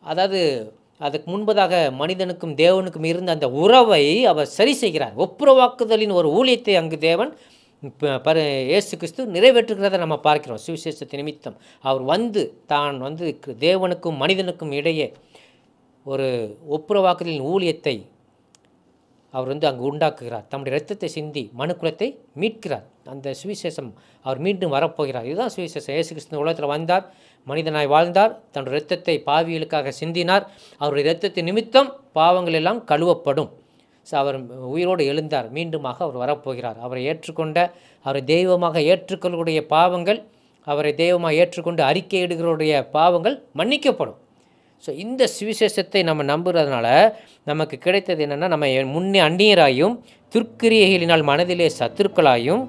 அதாவது அதுக்கு முன்பதாக மனிதனுக்கும் தேவனுக்கும் இருந்த அந்த உறவை அவர் சரி செய்கிறார். ஒப்புரவாக்குதலின் ஒரு ஊழியத்தை அங்கு தேவன் இயேசு கிறிஸ்து நிறைவேற்றுகிறத நம்ம பார்க்கிறோம். சுவிசேஷத்தின் நிமித்தம் அவர் தான் தேவனுக்கும் மனிதனுக்கும் இடையே ஒரு ஒப்புரவாக்குதலின் ஊழியத்தை அவர் வந்து அங்கு உண்டாக்குகிறார். தம்முடைய இரத்தத்தை சிந்தி மனுக்குலத்தை மீட்கிறார். அந்த சுவிசேஷம் அவர் மீண்டும் வரப்போகிறார். இதுதான் சுவிசேஷம். இயேசு கிறிஸ்து உலகத்தில் வந்தார், மனிதனாய் வாழ்ந்தார், தன்னுடைய இரத்தத்தை பாவிகளுக்காக சிந்தினார். அவருடைய இரத்தத்தின் நிமித்தம் பாவங்கள் எல்லாம் கழுவப்படும். ஸோ அவர் உயிரோடு எழுந்தார், மீண்டுமாக அவர் வரப்போகிறார். அவரை ஏற்றுக்கொண்ட, அவரை தெய்வமாக ஏற்றுக்கொள்ளக்கூடிய பாவங்கள், அவரை தெய்வமாக ஏற்றுக்கொண்டு அறிக்கையிடுகிறவருடைய பாவங்கள் மன்னிக்கப்படும். ஸோ இந்த சுவிசேஷத்தை நம்ம நம்புறதுனால நமக்கு கிடைத்தது என்னென்னா, நம்ம முன்னே அந்நியராயும் துர்க்கிரியைகளினால் மனதிலே சத்துருக்களாயும்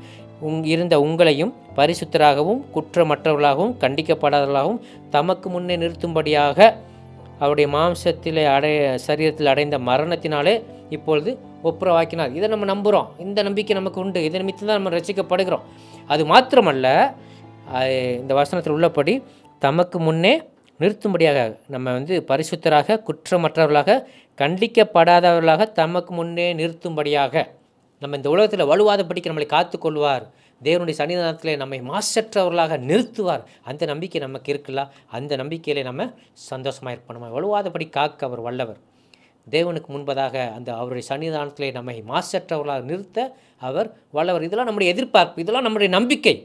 இருந்த உங்களையும் பரிசுத்தராகவும் குற்றமற்றவர்களாகவும் கண்டிக்கப்படாதவர்களாகவும் தமக்கு முன்னே நிறுத்தும்படியாக அவருடைய மாம்சத்திலே சரீரத்தில் அடைந்த மரணத்தினாலே இப்பொழுது ஒப்புரவாக்கினார். இதை நம்ம நம்புகிறோம். இந்த நம்பிக்கை நமக்கு உண்டு. இதன் நிமித்தம் தான் நம்ம ரசிக்கப்படுகிறோம். அது மாத்திரமல்ல, இந்த வசனத்தில் உள்ளபடி தமக்கு முன்னே நிறுத்தும்படியாக நம்ம வந்து பரிசுத்தராக குற்றமற்றவர்களாக கண்டிக்கப்படாதவர்களாக தமக்கு முன்னே நிறுத்தும்படியாக நம்ம இந்த உலகத்தில் வலுவாதபடிக்கு நம்மளை காத்துக்கொள்வார். தேவனுடைய சன்னிதானத்தில் நம்மை மாசற்றவர்களாக நிறுத்துவார். அந்த நம்பிக்கை நமக்கு இருக்குல்ல, அந்த நம்பிக்கையிலே நம்ம சந்தோஷமாக இருப்போம். நம்ம வலுவாதபடி காக்க அவர் வல்லவர். தேவனுக்கு முன்பதாக அந்த அவருடைய சன்னிதானத்திலே நம்மை மாசற்றவர்களாக நிறுத்த அவர் வல்லவர். இதெல்லாம் நம்முடைய எதிர்பார்ப்பு, இதெல்லாம் நம்முடைய நம்பிக்கை.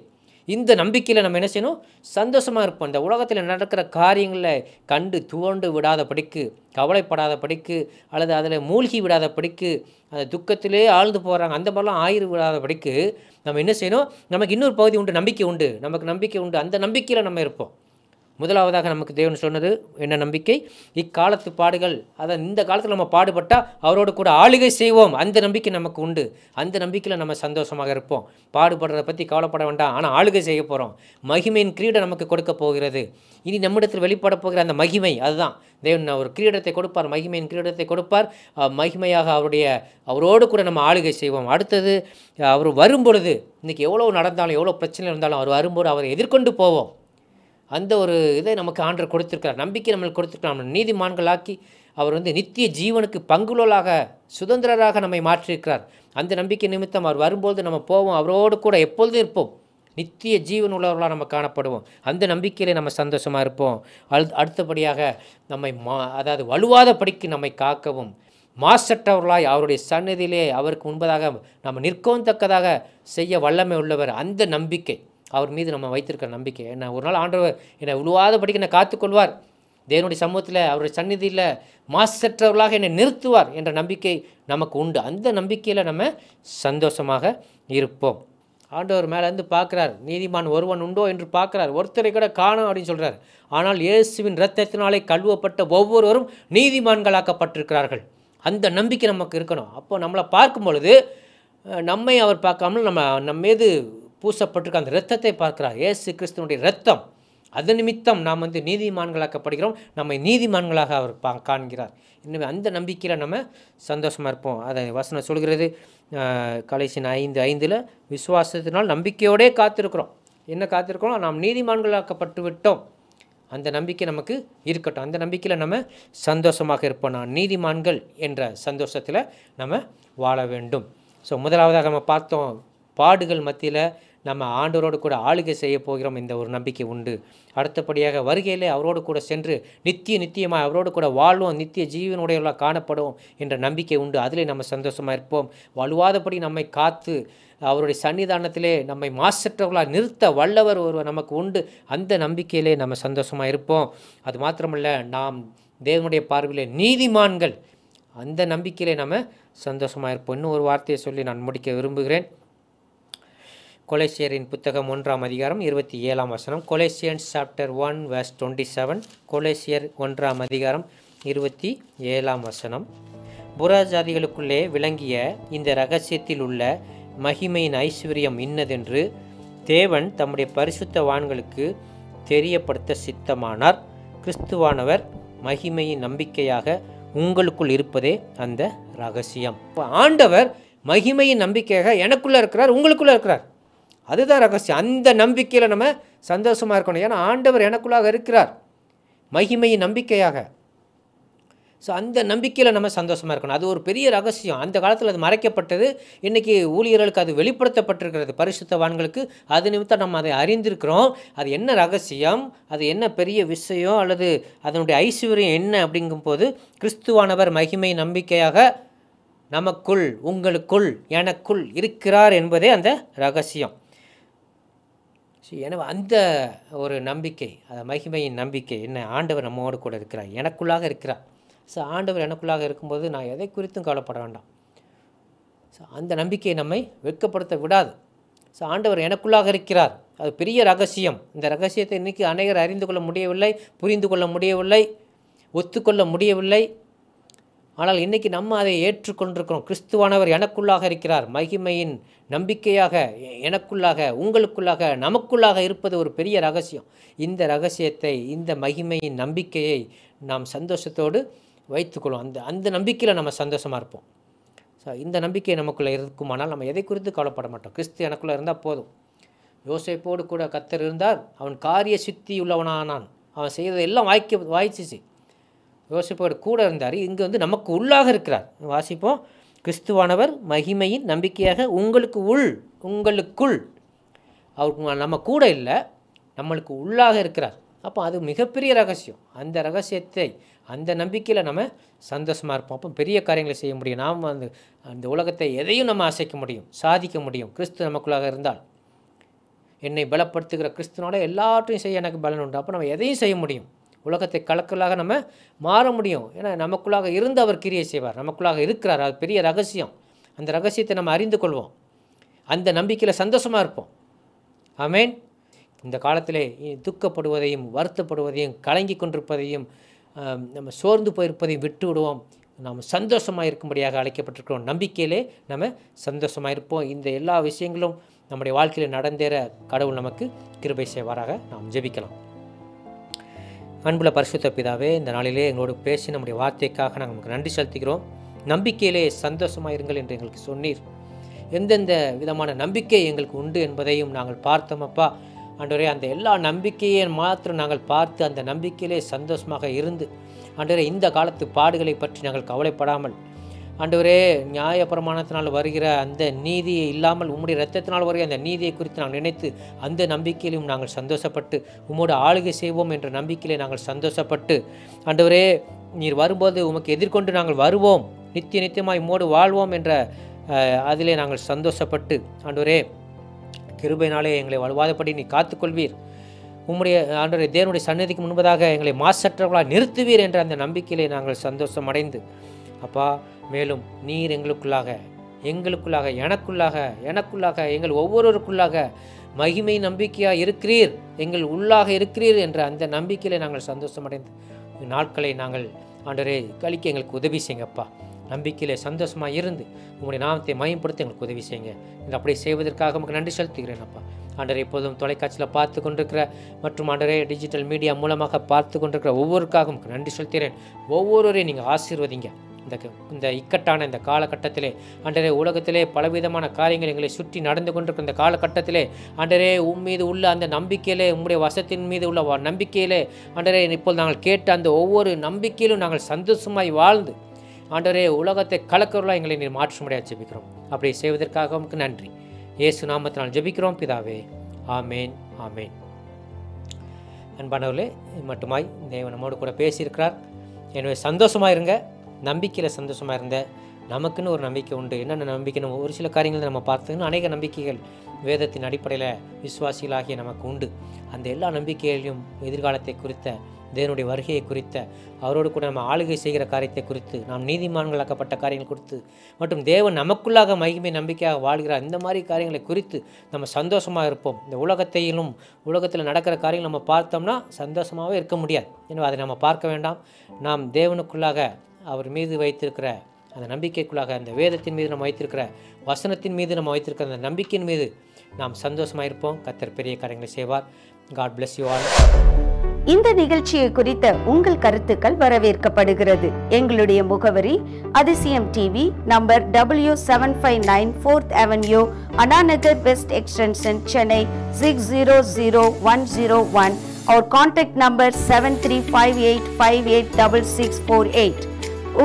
இந்த நம்பிக்கையில் நம்ம என்ன செய்யணும்? சந்தோஷமாக இருப்போம். இந்த உலகத்தில் நடக்கிற காரியங்களை கண்டு துவண்டு விடாதபடிக்கு, கவலைப்படாதபடிக்கு, அல்லது அதில் மூழ்கி விடாதபடிக்கு, அந்த துக்கத்திலே ஆழ்ந்து போகிறாங்க அந்த மாதிரிலாம் ஆயிரு விடாதபடிக்கு நம்ம என்ன செய்யணும்? நமக்கு இன்னொரு பகுதி உண்டு, நம்பிக்கை உண்டு. நமக்கு நம்பிக்கை உண்டு. அந்த நம்பிக்கையில் நம்ம இருப்போம். முதலாவதாக நமக்கு தேவன் சொன்னது என்ன நம்பிக்கை? இக்காலத்து பாடுகள், அதான் இந்த காலத்தில் நம்ம பாடுபட்டால் அவரோடு கூட ஆளுகை செய்வோம். அந்த நம்பிக்கை நமக்கு உண்டு. அந்த நம்பிக்கையில் நம்ம சந்தோஷமாக இருப்போம். பாடுபடுறதை பற்றி கவலைப்பட வேண்டாம், ஆனால் ஆளுகை செய்ய போகிறோம். மகிமையின் கிரீடம் நமக்கு கொடுக்க போகிறது. இனி நம்மிடத்தில் வெளிப்பட போகிற அந்த மகிமை, அதுதான் தேவன் ஒரு கிரீடத்தை கொடுப்பார், மகிமையின் கிரீடத்தை கொடுப்பார். மகிமையாக அவரோடு கூட நம்ம ஆளுகை செய்வோம். அடுத்தது, அவர் வரும்பொழுது, இன்றைக்கி எவ்வளோ நடந்தாலும் எவ்வளோ பிரச்சனை இருந்தாலும் அவர் வரும்போது அவரை எதிர்கொண்டு போவோம். அந்த ஒரு இதை நமக்கு ஆண்டவர் கொடுத்திருக்கிறார். நம்பிக்கை நம்மளுக்கு கொடுத்துருக்கார். நம்ம நீதிமான்களாக்கி அவர் வந்து நித்திய ஜீவனுக்கு பங்குள்ளவர்களாக, சுதந்திரராக நம்மை மாற்றியிருக்கிறார். அந்த நம்பிக்கை நிமித்தம் அவர் வரும்போது நம்ம போவோம், அவரோடு கூட எப்பொழுதும் இருப்போம். நித்திய ஜீவன் உள்ளவர்களாக நம்ம காணப்படுவோம். அந்த நம்பிக்கையிலே நம்ம சந்தோஷமாக இருப்போம். அடுத்தபடியாக நம்மை அதாவது வலுவாத படிக்கு நம்மை காக்கவும், மாசற்றவர்களாய் அவருடைய சந்நிதியிலே அவருக்கு முன்பதாக நம்ம நிற்கவும் தக்கதாக செய்ய வல்லமை உள்ளவர். அந்த நம்பிக்கை, அவர் மீது நம்ம வைத்திருக்கிற நம்பிக்கை என்ன, ஒரு நாள் ஆண்டவர் என்னை உழுவாதபடிக்கு என்னை காத்துக்கொள்வார், தேவனுடைய சமூகத்தில் அவருடைய சந்நிதியில் மாசற்றவர்களாக என்னை நிறுத்துவார் என்ற நம்பிக்கை நமக்கு உண்டு. அந்த நம்பிக்கையில் நம்ம சந்தோஷமாக இருப்போம். ஆண்டவர் மேலேருந்து பார்க்குறார், நீதிமான் ஒருவன் உண்டோ என்று பார்க்குறார், ஒருத்தரை கூட காணோம் அப்படின்னு சொல்கிறார். ஆனால் இயேசுவின் இரத்தத்தினாலே கழுவப்பட்ட ஒவ்வொருவரும் நீதிமான்களாக்கப்பட்டிருக்கிறார்கள். அந்த நம்பிக்கை நமக்கு இருக்கணும். அப்போ நம்மளை பார்க்கும் பொழுது நம்மை அவர் பார்க்காமல் நம்ம மீது பூசப்பட்டிருக்க அந்த இரத்தத்தை பார்க்கிறார். இயேசு கிறிஸ்துவனுடைய இரத்தம், அது நிமித்தம் நாம் வந்து நீதிமான்களாக்கப்படுகிறோம். நம்மை நீதிமான்களாக அவர் காண்கிறார். இன்னும் அந்த நம்பிக்கையில் நம்ம சந்தோஷமாக இருப்போம். அதை வசனம் சொல்கிறது, கலைசின் 5:5 விசுவாசத்தினால் நம்பிக்கையோடே காத்திருக்கிறோம். என்ன காத்திருக்கிறோம்? நாம் நீதிமான்களாக்கப்பட்டு விட்டோம். அந்த நம்பிக்கை நமக்கு இருக்கட்டும். அந்த நம்பிக்கையில் நம்ம சந்தோஷமாக இருப்போம். நான் நீதிமான்கள் என்ற சந்தோஷத்தில் நம்ம வாழ வேண்டும். ஸோ முதலாவதாக நம்ம பார்த்தோம், பாடுகள் மத்தியில் நம்ம ஆண்டவரோடு கூட ஆளுகை செய்ய போகிறோம். இந்த ஒரு நம்பிக்கை உண்டு. அடுத்தபடியாக வருகையிலே அவரோடு கூட சென்று நித்தியமாக அவரோடு கூட வாழ்வோம், நித்திய ஜீவனுடையவர்களாக காணப்படுவோம் என்ற நம்பிக்கை உண்டு. அதிலே நம்ம சந்தோஷமாக இருப்போம். வலுவாதபடி நம்மை காத்து அவருடைய சன்னிதானத்திலே நம்மை மாசற்றவர்களாக நிறுத்த வல்லவர் ஒருவர் நமக்கு உண்டு. அந்த நம்பிக்கையிலே நம்ம சந்தோஷமாக இருப்போம். அது மாத்திரமல்ல, நாம் தேவனுடைய பார்வையிலே நீதிமான்கள். அந்த நம்பிக்கையிலே நம்ம சந்தோஷமாக இருப்போம். இன்னும் ஒரு வார்த்தையை சொல்லி நான் முடிக்க விரும்புகிறேன். கொலேசியரின் புத்தகம் 1:27 கொலேசியன்ஸ் சாப்டர் 1:27. கொலேசியர் 1:27 புறஜாதிகளுக்குள்ளே விளங்கிய இந்த இரகசியத்தில் உள்ள மகிமையின் ஐஸ்வர்யம் இன்னதென்று தேவன் தம்முடைய பரிசுத்தவான்களுக்கு தெரியப்படுத்த சித்தமானார். கிறிஸ்துவானவர் மகிமையின் நம்பிக்கையாக உங்களுக்குள் இருப்பதே அந்த ரகசியம். ஆண்டவர் மகிமையின் நம்பிக்கையாக எனக்குள்ளே இருக்கிறார், உங்களுக்குள்ளே இருக்கிறார். அதுதான் ரகசியம். அந்த நம்பிக்கையில் நம்ம சந்தோஷமாக இருக்கணும். ஏன்னா ஆண்டவர் எனக்குள்ளாக இருக்கிறார் மகிமையின் நம்பிக்கையாக. ஸோ அந்த நம்பிக்கையில் நம்ம சந்தோஷமாக இருக்கணும். அது ஒரு பெரிய ரகசியம். அந்த காலத்தில் அது மறைக்கப்பட்டது. இன்றைக்கி ஊழியர்களுக்கு அது வெளிப்படுத்தப்பட்டிருக்கிறது, பரிசுத்தவான்களுக்கு. அது நிமித்தம் நம்ம அதை அறிந்திருக்கிறோம். அது என்ன ரகசியம், அது என்ன பெரிய விஷயம், அல்லது அதனுடைய ஐஸ்வர்யம் என்ன அப்படிங்கும்போது, கிறிஸ்துவானவர் மகிமை நம்பிக்கையாக நமக்குள், உங்களுக்குள், எனக்குள் இருக்கிறார் என்பதே அந்த ரகசியம். எனவே அந்த ஒரு நம்பிக்கை, அந்த மகிமையின் நம்பிக்கை, என்ன ஆண்டவர் நம்மோடு கூட இருக்கிறார், எனக்குள்ளாக இருக்கிறார். ஸோ ஆண்டவர் எனக்குள்ளாக இருக்கும்போது நான் எதை குறித்தும் கவலைப்பட வேண்டாம். ஸோ அந்த நம்பிக்கையை நம்மை வெட்கப்படுத்த விடாது. ஸோ ஆண்டவர் எனக்குள்ளாக இருக்கிறார், அது பெரிய ரகசியம். இந்த ரகசியத்தை இன்றைக்கி அநேகர் அறிந்து கொள்ள முடியவில்லை, புரிந்து கொள்ள முடியவில்லை, ஒத்துக்கொள்ள முடியவில்லை. ஆனால் இன்றைக்கி நம்ம அதை ஏற்றுக்கொண்டிருக்கிறோம். கிறிஸ்துவானவர் எனக்குள்ளாக இருக்கிறார், மகிமையின் நம்பிக்கையாக எனக்குள்ளாக, உங்களுக்குள்ளாக, நமக்குள்ளாக இருப்பது ஒரு பெரிய ரகசியம். இந்த ரகசியத்தை, இந்த மகிமையின் நம்பிக்கையை நாம் சந்தோஷத்தோடு வைத்துக்கொள்வோம். அந்த நம்பிக்கையில் நம்ம சந்தோஷமாக இருப்போம். ஸோ இந்த நம்பிக்கை நமக்குள்ளே இருக்குமானால் நம்ம எதை குறித்து கவலைப்பட மாட்டோம். கிறிஸ்து எனக்குள்ளே இருந்தால் போதும். யோசேப்போடு கூட கர்த்தர் இருந்தார், அவன் காரிய சித்தி உள்ளவனானான், அவன் செய்தது எல்லாம் வாய்ச்சிச்சு. யோசிப்போடு கூட இருந்தார். இங்கே நமக்கு உள்ளாக இருக்கிறார். வாசிப்போம், கிறிஸ்துவானவர் மகிமையின் நம்பிக்கையாக உங்களுக்குள், அவருக்கு நம்ம கூட இல்லை, நம்மளுக்கு உள்ளாக இருக்கிறார். அப்போ அது மிகப்பெரிய ரகசியம். அந்த ரகசியத்தை, அந்த நம்பிக்கையில் நம்ம சந்தோஷமாக இருப்போம். அப்போ பெரிய காரியங்களை செய்ய முடியும். நாம் அந்த உலகத்தை எதையும் நம்ம அசைக்க முடியும், சாதிக்க முடியும். கிறிஸ்து நமக்குள்ளாக இருந்தால், என்னை பலப்படுத்துகிற கிறிஸ்துனோட எல்லாற்றையும் செய்ய எனக்கு பலன் உண்டு. அப்போ நம்ம எதையும் செய்ய முடியும். உலகத்தை கலக்கலாக நம்ம மாற முடியும். ஏன்னா நமக்குள்ளாக இருந்து அவர் கிரியை செய்வார், நமக்குள்ளாக இருக்கிறார். அது பெரிய ரகசியம். அந்த ரகசியத்தை நம்ம அறிந்து கொள்வோம், அந்த நம்பிக்கையில் சந்தோஷமாக இருப்போம். ஆமேன். இந்த காலத்திலே துக்கப்படுவதையும், வருத்தப்படுவதையும், கலங்கி கொண்டிருப்பதையும், நம்ம சோர்ந்து போயிருப்பதையும் விட்டு விடுவோம். நாம் சந்தோஷமாக இருக்கும்படியாக அழைக்கப்பட்டிருக்கிறோம். நம்பிக்கையிலே நம்ம சந்தோஷமாக இருப்போம். இந்த எல்லா விஷயங்களும் நம்முடைய வாழ்க்கையில் நடந்தேற கடவுள் நமக்கு கிருபை செய்வாராக. நாம் ஜெபிக்கலாம். அன்புள்ள பரிசுத்த பிதாவே, இந்த நாளிலே எங்களோடு பேசி நம்முடைய வார்த்தைக்காக நாங்கள் நமக்கு நன்றி செலுத்துகிறோம். நம்பிக்கையிலே சந்தோஷமாக இருங்கள் என்று எங்களுக்கு சொன்னீர். எந்தெந்த விதமான நம்பிக்கை எங்களுக்கு உண்டு என்பதையும் நாங்கள் பார்த்தோம் அப்பா. ஆண்டவரே, அந்த எல்லா நம்பிக்கையை மாத்திரம் நாங்கள் பார்த்து அந்த நம்பிக்கையிலே சந்தோஷமாக இருந்து, ஆண்டவரே, இந்த காலத்து பாடுகளை பற்றி நாங்கள் கவலைப்படாமல், ஆண்டவரே, நியாயப்பிரமாணத்தினால் வருகிற அந்த நீதியை இல்லாமல் உம்முடைய இரத்தத்தினால் வருகிற அந்த நீதியை குறித்து நாங்கள் நினைத்து அந்த நம்பிக்கையிலும் நாங்கள் சந்தோஷப்பட்டு உம்மோடு ஆளுகை செய்வோம் என்ற நம்பிக்கையிலே நாங்கள் சந்தோஷப்பட்டு, ஆண்டவரே, நீர் வரும்போது உமக்கு எதிர்கொண்டு நாங்கள் வருவோம், நித்தியமாய் உம்மோடு வாழ்வோம் என்ற அதிலே நாங்கள் சந்தோஷப்பட்டு, ஆண்டவரே, கிருபையினாலே எங்களை வலுவாதபடி நீ காத்துக்கொள்வீர். உம்முடைய ஆண்டவரே, தேவனுடைய சந்நிதிக்கு முன்பதாக எங்களை மாசற்றவர்களாக நிறுத்துவீர் என்ற அந்த நம்பிக்கையிலே நாங்கள் சந்தோஷம் அடைந்து, அப்பா, மேலும் நீர் எங்களுக்குள்ளாக, எனக்குள்ளாக எங்கள் ஒவ்வொருவருக்குள்ளாக மகிமை நம்பிக்கையாக இருக்கிறீர், எங்கள் உள்ளாக இருக்கிறீர் என்ற அந்த நம்பிக்கையிலே நாங்கள் சந்தோஷம் அடைந்து நாட்களை நாங்கள் ஆண்டவரே கழிக்க எங்களுக்கு உதவி செய்யுங்கப்பா. நம்பிக்கையிலே சந்தோஷமாக இருந்து உங்களுடைய நாமத்தை மயப்படுத்த எங்களுக்கு உதவி செய்யுங்க. இந்த அப்படி செய்வதற்காக நமக்கு நன்றி செலுத்துகிறேன் அப்பா. ஆண்டவரே, எப்போதும் தொலைக்காட்சியில் பார்த்து கொண்டிருக்கிற மற்றும் ஆண்டவரே டிஜிட்டல் மீடியா மூலமாக பார்த்து கொண்டிருக்கிற ஒவ்வொருக்காக நமக்கு நன்றி செலுத்துகிறேன். ஒவ்வொருவரையும் நீங்கள் ஆசீர்வதிங்க. இந்த இக்கட்டான இந்த காலகட்டத்திலே ஆண்டவரே, உலகத்திலே பலவிதமான காரியங்கள் எங்களை சுற்றி நடந்து கொண்டிருக்கிற இந்த காலகட்டத்திலே ஆண்டவரே, மீது உள்ள அந்த நம்பிக்கையிலே, உம்முடைய வசத்தின் மீது உள்ள நம்பிக்கையிலே ஆண்டவரே, இப்போது நாங்கள் கேட்ட அந்த ஒவ்வொரு நம்பிக்கையிலும் நாங்கள் சந்தோஷமாய் வாழ்ந்து ஆண்டவரே, உலகத்தை கலக்கிறவர்களாக எங்களை நீர் மாற்றும்படியாக ஜெபிக்கிறோம். அப்படி செய்வதற்காக உங்களுக்கு நன்றி. இயேசு நாமத்தினால் ஜெபிக்கிறோம் பிதாவே. ஆமேன், ஆமேன். அன்பானவர்களே, மட்டுமாய் தேவன் நம்மோடு கூட பேசியிருக்கிறார். எனவே சந்தோஷமாக இருங்க, நம்பிக்கையில் சந்தோஷமாக இருந்த நமக்குன்னு ஒரு நம்பிக்கை உண்டு. என்னென்ன நம்பிக்கைன்னு ஒரு சில காரியங்கள் நம்ம பார்த்தோன்னா அநேக நம்பிக்கைகள் வேதத்தின் அடிப்படையில் விசுவாசிகளாகிய நமக்கு உண்டு. அந்த எல்லா நம்பிக்கைகளையும் எதிர்காலத்தை குறித்த, தேவனுடைய வருகையை குறித்த, அவரோடு கூட நம்ம ஆளுகை செய்கிற காரியத்தை குறித்து, நாம் நீதிமான்களாக்கப்பட்ட காரியங்கள் குறித்து, மற்றும் தேவன் நமக்குள்ளாக மகிமை நம்பிக்கையாக வாழ்கிறார், இந்த மாதிரி காரியங்களை குறித்து நம்ம சந்தோஷமாக இருப்போம். இந்த உலகத்தில் நடக்கிற காரியங்கள் நம்ம பார்த்தோம்னா சந்தோஷமாகவே இருக்க முடியாது. எனவே அதை நம்ம பார்க்க வேண்டாம். நாம் தேவனுக்குள்ளாக, அவர் மீது வைத்திருக்கிற அந்த நம்பிக்கைக்குள்ளாக, அந்த வேதத்தின் மீது நம்ம வைத்திருக்கிற வசனத்தின் மீது நம்ம வைத்திருக்கிற அந்த நம்பிக்கையின் மீது நாம் சந்தோஷமாக இருப்போம். கர்த்தர் பெரிய காரியங்களை செய்வார். God bless you all. இந்த நிகழ்ச்சியை குறித்த உங்கள் கருத்துக்கள் வரவேற்கப்படுகிறது. எங்களுடைய முகவரி அதிசயம் TV, number W759 4th Avenue, Anna Nagar West Extension, Chennai 600101. Our contact number 7358586648.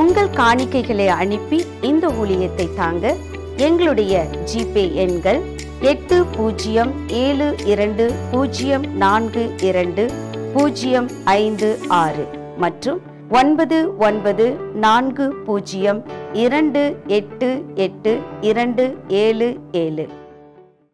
உங்கள் காணிக்கைகளை அனுப்பி இந்த ஊழியத்தை தாங்க எங்களுடைய ஜிபே எண்கள் 8072042056 மற்றும் 9940288277.